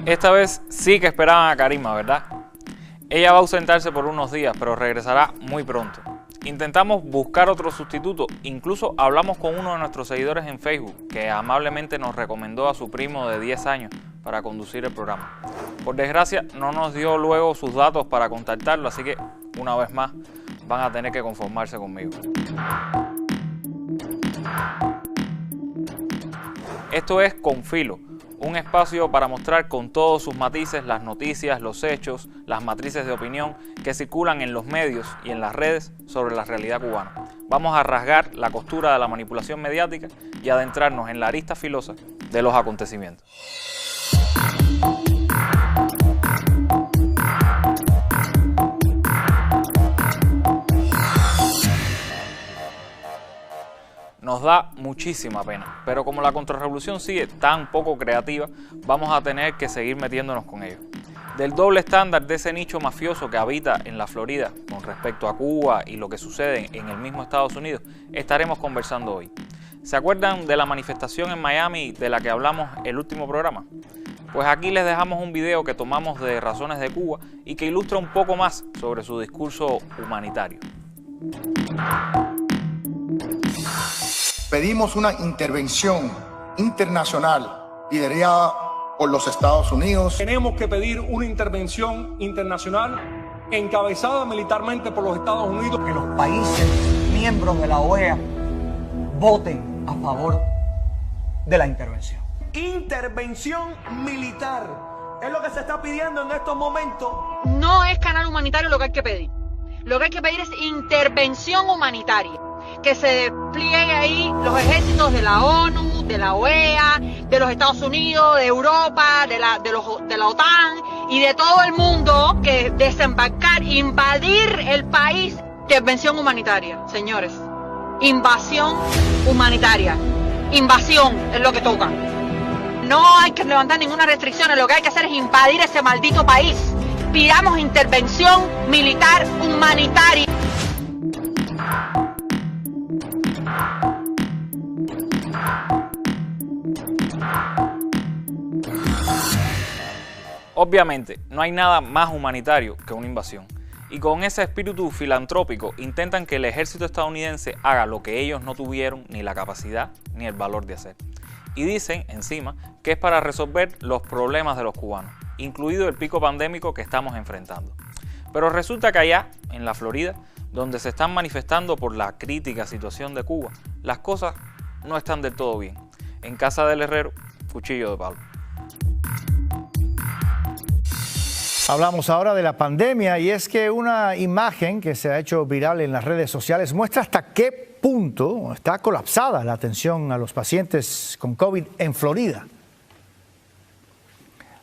Esta vez sí que esperaban a Karima, ¿verdad? Ella va a ausentarse por unos días, pero regresará muy pronto. Intentamos buscar otro sustituto, incluso hablamos con uno de nuestros seguidores en Facebook, que amablemente nos recomendó a su primo de 10 años para conducir el programa. Por desgracia, no nos dio luego sus datos para contactarlo, así que, una vez más, van a tener que conformarse conmigo. Esto es Con Filo, un espacio para mostrar con todos sus matices las noticias, los hechos, las matrices de opinión que circulan en los medios y en las redes sobre la realidad cubana. Vamos a rasgar la costura de la manipulación mediática y adentrarnos en la arista filosa de los acontecimientos. Nos da muchísima pena, pero como la contrarrevolución sigue tan poco creativa, vamos a tener que seguir metiéndonos con ello. Del doble estándar de ese nicho mafioso que habita en la Florida con respecto a Cuba y lo que sucede en el mismo Estados Unidos, estaremos conversando hoy. ¿Se acuerdan de la manifestación en Miami de la que hablamos el último programa? Pues aquí les dejamos un video que tomamos de Razones de Cuba y que ilustra un poco más sobre su discurso humanitario. Pedimos una intervención internacional liderada por los Estados Unidos. Tenemos que pedir una intervención internacional encabezada militarmente por los Estados Unidos. Que los países miembros de la OEA voten a favor de la intervención. Intervención militar es lo que se está pidiendo en estos momentos. No es canal humanitario lo que hay que pedir. Lo que hay que pedir es intervención humanitaria. Que se despliegue ahí los ejércitos de la ONU, de la OEA, de los Estados Unidos, de Europa, de la OTAN y de todo el mundo, que desembarcar, invadir el país. Intervención humanitaria, señores. Invasión humanitaria. Invasión es lo que toca. No hay que levantar ninguna restricción, lo que hay que hacer es invadir ese maldito país. Pidamos intervención militar humanitaria. Obviamente, no hay nada más humanitario que una invasión. Y con ese espíritu filantrópico intentan que el ejército estadounidense haga lo que ellos no tuvieron ni la capacidad ni el valor de hacer. Y dicen, encima, que es para resolver los problemas de los cubanos, incluido el pico pandémico que estamos enfrentando. Pero resulta que allá, en la Florida, donde se están manifestando por la crítica situación de Cuba, las cosas no están del todo bien. En casa del herrero, cuchillo de palo. Hablamos ahora de la pandemia y es que una imagen que se ha hecho viral en las redes sociales muestra hasta qué punto está colapsada la atención a los pacientes con COVID en Florida.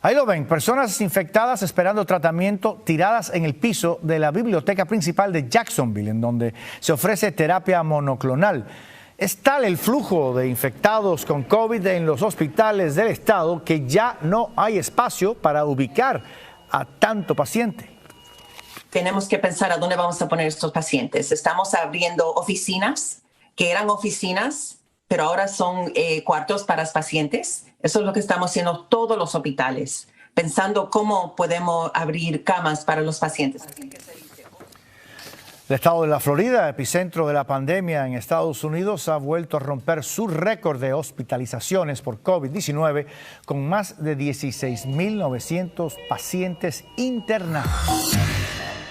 Ahí lo ven, personas infectadas esperando tratamiento tiradas en el piso de la biblioteca principal de Jacksonville, en donde se ofrece terapia monoclonal. Es tal el flujo de infectados con COVID en los hospitales del estado que ya no hay espacio para ubicar a tanto paciente. Tenemos que pensar a dónde vamos a poner estos pacientes. Estamos abriendo oficinas, que eran oficinas, pero ahora son cuartos para los pacientes. Eso es lo que estamos haciendo todos los hospitales, pensando cómo podemos abrir camas para los pacientes. El estado de la Florida, epicentro de la pandemia en Estados Unidos, ha vuelto a romper su récord de hospitalizaciones por COVID-19 con más de 16.900 pacientes internados.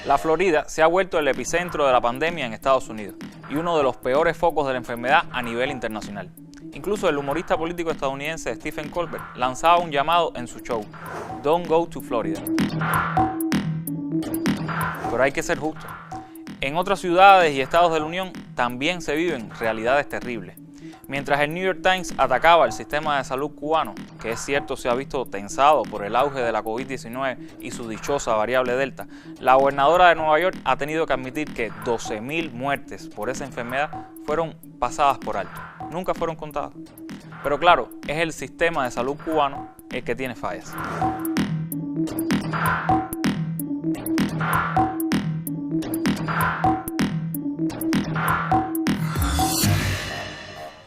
La Florida se ha vuelto el epicentro de la pandemia en Estados Unidos y uno de los peores focos de la enfermedad a nivel internacional. Incluso el humorista político estadounidense Stephen Colbert lanzaba un llamado en su show, Don't Go to Florida. Pero hay que ser justos. En otras ciudades y estados de la Unión también se viven realidades terribles. Mientras el New York Times atacaba el sistema de salud cubano, que es cierto se ha visto tensado por el auge de la COVID-19 y su dichosa variable Delta, la gobernadora de Nueva York ha tenido que admitir que 12.000 muertes por esa enfermedad fueron pasadas por alto, nunca fueron contadas. Pero claro, es el sistema de salud cubano el que tiene fallas.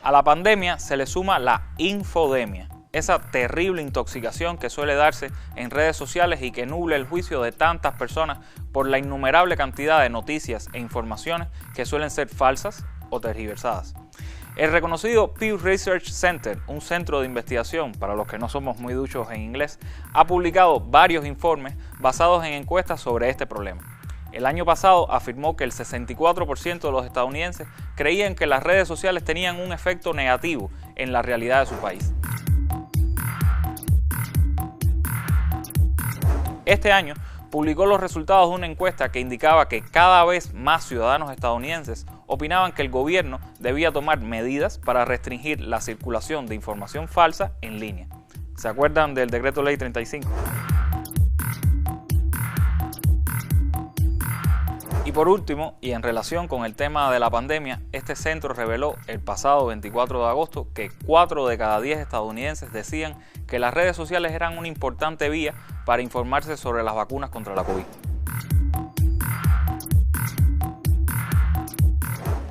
A la pandemia se le suma la infodemia, esa terrible intoxicación que suele darse en redes sociales y que nubla el juicio de tantas personas por la innumerable cantidad de noticias e informaciones que suelen ser falsas o tergiversadas. El reconocido Pew Research Center, un centro de investigación para los que no somos muy duchos en inglés, ha publicado varios informes basados en encuestas sobre este problema. El año pasado afirmó que el 64% de los estadounidenses creían que las redes sociales tenían un efecto negativo en la realidad de su país. Este año publicó los resultados de una encuesta que indicaba que cada vez más ciudadanos estadounidenses opinaban que el gobierno debía tomar medidas para restringir la circulación de información falsa en línea. ¿Se acuerdan del Decreto Ley 35? Y por último, y en relación con el tema de la pandemia, este centro reveló el pasado 24 de agosto que 4 de cada 10 estadounidenses decían que las redes sociales eran una importante vía para informarse sobre las vacunas contra la COVID.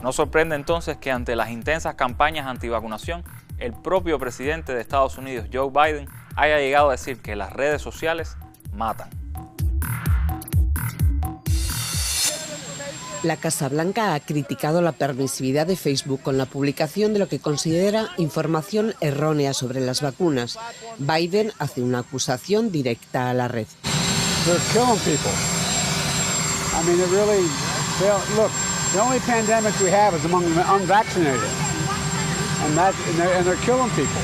No sorprende entonces que ante las intensas campañas antivacunación, el propio presidente de Estados Unidos, Joe Biden, haya llegado a decir que las redes sociales matan. La Casa Blanca ha criticado la permisividad de Facebook con la publicación de lo que considera información errónea sobre las vacunas. Biden hace una acusación directa a la red. The only pandemic we have is among the unvaccinated, and they're killing people.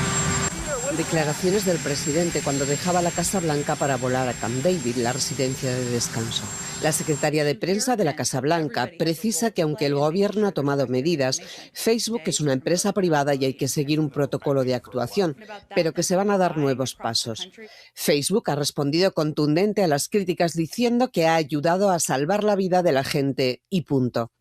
Declaraciones del presidente cuando dejaba la Casa Blanca para volar a Camp David, la residencia de descanso. La secretaria de prensa de la Casa Blanca precisa que aunque el gobierno ha tomado medidas, Facebook es una empresa privada y hay que seguir un protocolo de actuación, pero que se van a dar nuevos pasos. Facebook ha respondido contundente a las críticas diciendo que ha ayudado a salvar la vida de la gente y punto.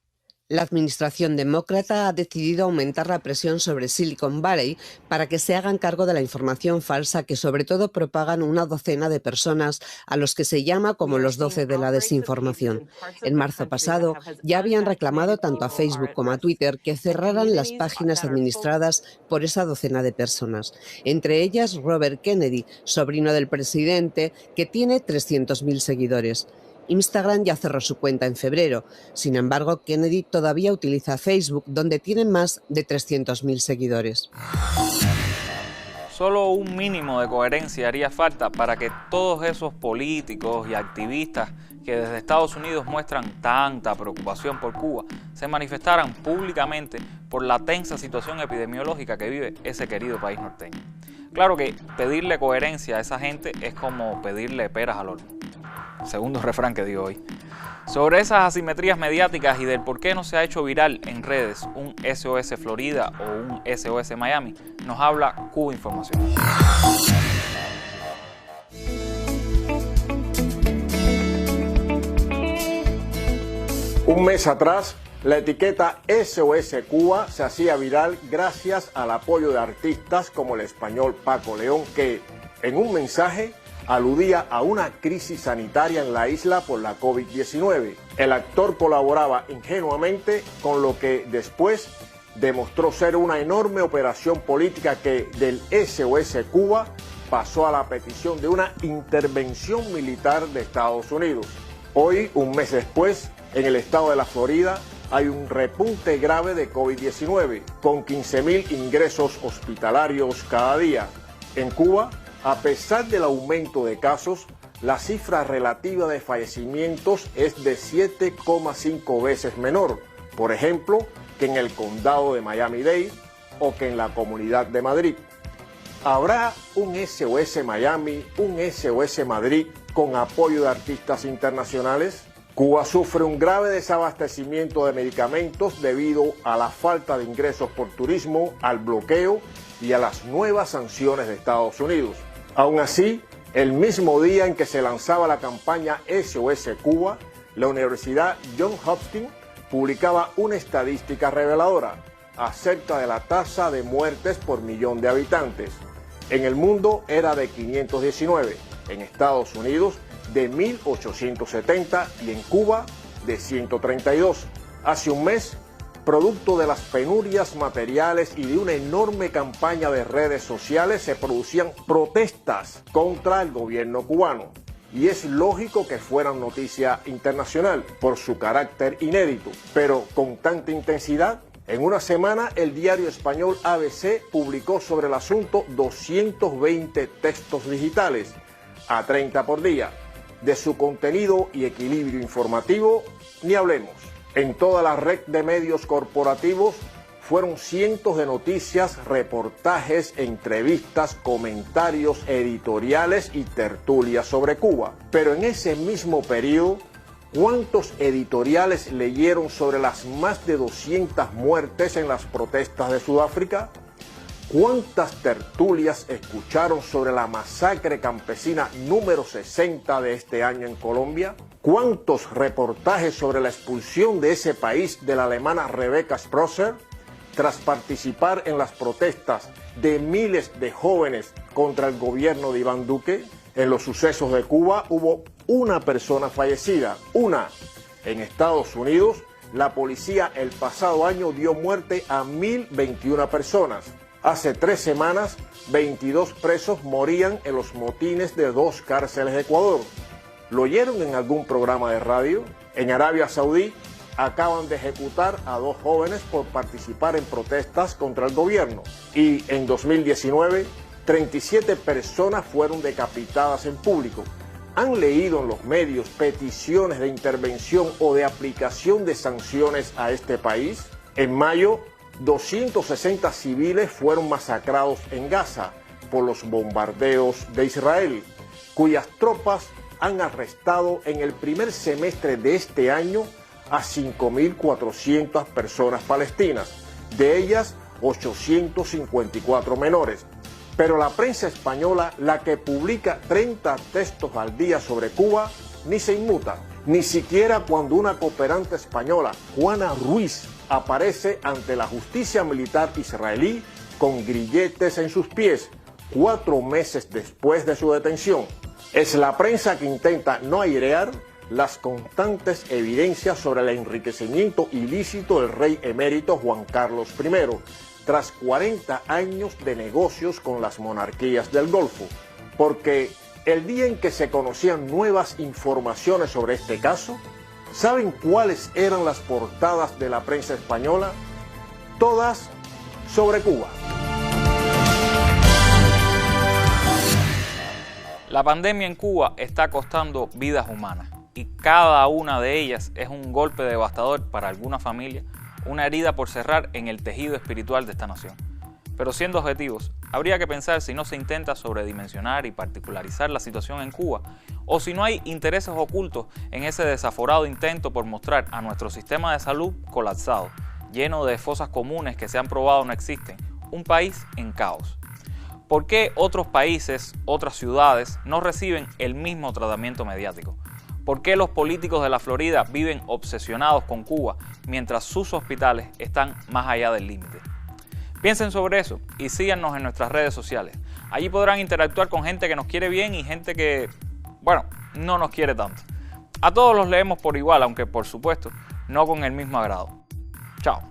La administración demócrata ha decidido aumentar la presión sobre Silicon Valley para que se hagan cargo de la información falsa que sobre todo propagan una docena de personas a los que se llama como los 12 de la desinformación. En marzo pasado ya habían reclamado tanto a Facebook como a Twitter que cerraran las páginas administradas por esa docena de personas. Entre ellas Robert Kennedy, sobrino del presidente, que tiene 300.000 seguidores. Instagram ya cerró su cuenta en febrero. Sin embargo, Kennedy todavía utiliza Facebook, donde tiene más de 300.000 seguidores. Solo un mínimo de coherencia haría falta para que todos esos políticos y activistas que desde Estados Unidos muestran tanta preocupación por Cuba se manifestaran públicamente por la tensa situación epidemiológica que vive ese querido país norteño. Claro que pedirle coherencia a esa gente es como pedirle peras al horno. Segundo refrán que digo hoy. Sobre esas asimetrías mediáticas y del por qué no se ha hecho viral en redes un SOS Florida o un SOS Miami, nos habla Cuba Información. Un mes atrás, la etiqueta SOS Cuba se hacía viral gracias al apoyo de artistas como el español Paco León, que en un mensaje aludía a una crisis sanitaria en la isla por la COVID-19. El actor colaboraba ingenuamente con lo que después demostró ser una enorme operación política que del SOS Cuba pasó a la petición de una intervención militar de Estados Unidos. Hoy, un mes después, en el estado de la Florida, hay un repunte grave de COVID-19, con 15.000 ingresos hospitalarios cada día. En Cuba, a pesar del aumento de casos, la cifra relativa de fallecimientos es de 7,5 veces menor, por ejemplo, que en el condado de Miami-Dade o que en la Comunidad de Madrid. ¿Habrá un SOS Miami, un SOS Madrid con apoyo de artistas internacionales? Cuba sufre un grave desabastecimiento de medicamentos debido a la falta de ingresos por turismo, al bloqueo y a las nuevas sanciones de Estados Unidos. Aún así, el mismo día en que se lanzaba la campaña SOS Cuba, la Universidad Johns Hopkins publicaba una estadística reveladora acerca de la tasa de muertes por millón de habitantes. En el mundo era de 519, en Estados Unidos de 1.870 y en Cuba de 132. Hace un mes, Producto de las penurias materiales y de una enorme campaña de redes sociales, se producían protestas contra el gobierno cubano. Y es lógico que fueran noticia internacional por su carácter inédito, pero con tanta intensidad. En una semana, el diario español ABC publicó sobre el asunto 220 textos digitales, a 30 por día. De su contenido y equilibrio informativo, ni hablemos. En toda la red de medios corporativos fueron cientos de noticias, reportajes, entrevistas, comentarios editoriales y tertulias sobre Cuba. Pero en ese mismo periodo, ¿cuántos editoriales leyeron sobre las más de 200 muertes en las protestas de Sudáfrica? ¿Cuántas tertulias escucharon sobre la masacre campesina número 60 de este año en Colombia? ¿Cuántos reportajes sobre la expulsión de ese país de la alemana Rebecca Sprosser tras participar en las protestas de miles de jóvenes contra el gobierno de Iván Duque? En los sucesos de Cuba hubo una persona fallecida, una. En Estados Unidos, la policía el pasado año dio muerte a 1.021 personas. Hace 3 semanas, 22 presos morían en los motines de 2 cárceles de Ecuador. ¿Lo oyeron en algún programa de radio? En Arabia Saudí acaban de ejecutar a 2 jóvenes por participar en protestas contra el gobierno. Y en 2019, 37 personas fueron decapitadas en público. ¿Han leído en los medios peticiones de intervención o de aplicación de sanciones a este país? En mayo, 260 civiles fueron masacrados en Gaza por los bombardeos de Israel, cuyas tropas han arrestado en el primer semestre de este año a 5.400 personas palestinas, de ellas 854 menores. Pero la prensa española, la que publica 30 textos al día sobre Cuba, ni se inmuta, ni siquiera cuando una cooperante española, Juana Ruiz, aparece ante la justicia militar israelí con grilletes en sus pies, 4 meses después de su detención. Es la prensa que intenta no airear las constantes evidencias sobre el enriquecimiento ilícito del rey emérito Juan Carlos I, tras 40 años de negocios con las monarquías del Golfo, porque el día en que se conocían nuevas informaciones sobre este caso, ¿saben cuáles eran las portadas de la prensa española? Todas sobre Cuba. La pandemia en Cuba está costando vidas humanas y cada una de ellas es un golpe devastador para alguna familia, una herida por cerrar en el tejido espiritual de esta nación. Pero siendo objetivos, habría que pensar si no se intenta sobredimensionar y particularizar la situación en Cuba, o si no hay intereses ocultos en ese desaforado intento por mostrar a nuestro sistema de salud colapsado, lleno de fosas comunes que se han probado no existen, un país en caos. ¿Por qué otros países, otras ciudades no reciben el mismo tratamiento mediático? ¿Por qué los políticos de la Florida viven obsesionados con Cuba mientras sus hospitales están más allá del límite? Piensen sobre eso y síganos en nuestras redes sociales. Allí podrán interactuar con gente que nos quiere bien y gente que, bueno, no nos quiere tanto. A todos los leemos por igual, aunque por supuesto no con el mismo agrado. Chao.